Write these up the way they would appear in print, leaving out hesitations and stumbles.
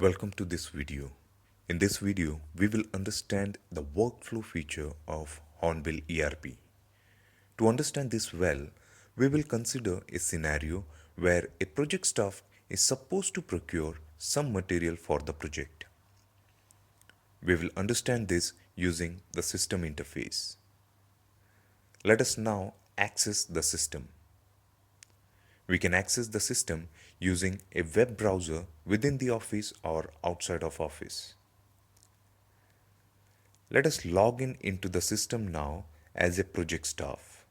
Welcome to this video. In this video, we will understand the workflow feature of Hornbill ERP. To understand this well, we will consider a scenario where a project staff is supposed to procure some material for the project. We will understand this using the system interface. Let us now access the system. We can access the system using a web browser within the office or outside of office. Let us log in into the system now as a project staff.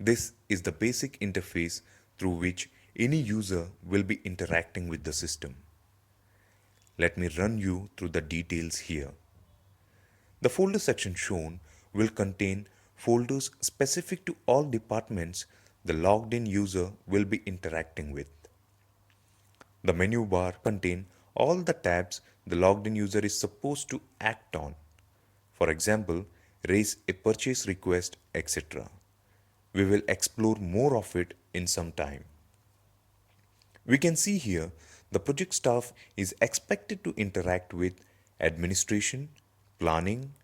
This is the basic interface through which any user will be interacting with the system. Let me run you through the details here. The folder section shown will contain folders specific to all departments the logged in user will be interacting with. The menu bar contains all the tabs the logged in user is supposed to act on. For example, raise a purchase request, etc. We will explore more of it in some time. We can see here the project staff is expected to interact with administration, planning,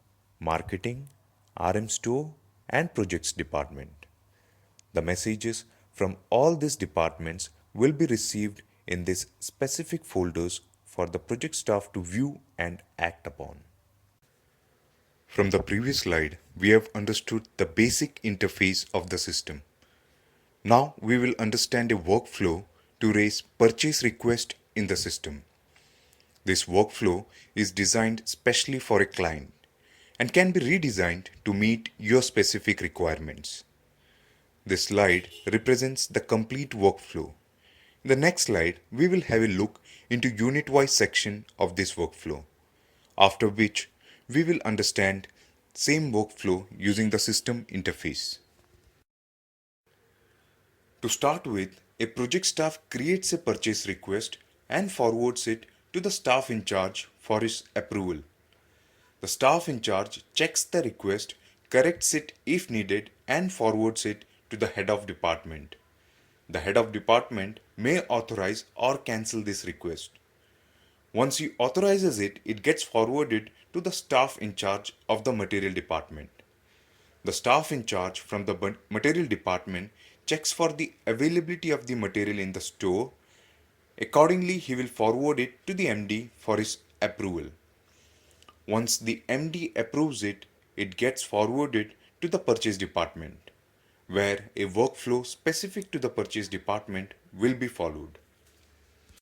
marketing, RM store, and projects department. The messages from all these departments will be received in these specific folders for the project staff to view and act upon. From the previous slide, we have understood the basic interface of the system. Now we will understand a workflow to raise purchase request in the system. This workflow is designed specially for a client and can be redesigned to meet your specific requirements. This slide represents the complete workflow. In the next slide, we will have a look into unit-wise section of this workflow, after which we will understand same workflow using the system interface. To start with, a project staff creates a purchase request and forwards it to the staff in charge for his approval. The staff in charge checks the request, corrects it if needed, and forwards it to the head of department. The head of department may authorize or cancel this request. Once he authorizes it, it gets forwarded to the staff in charge of the material department. The staff in charge from the material department checks for the availability of the material in the store. Accordingly, he will forward it to the MD for his approval. Once the MD approves it, it gets forwarded to the purchase department, where a workflow specific to the purchase department will be followed.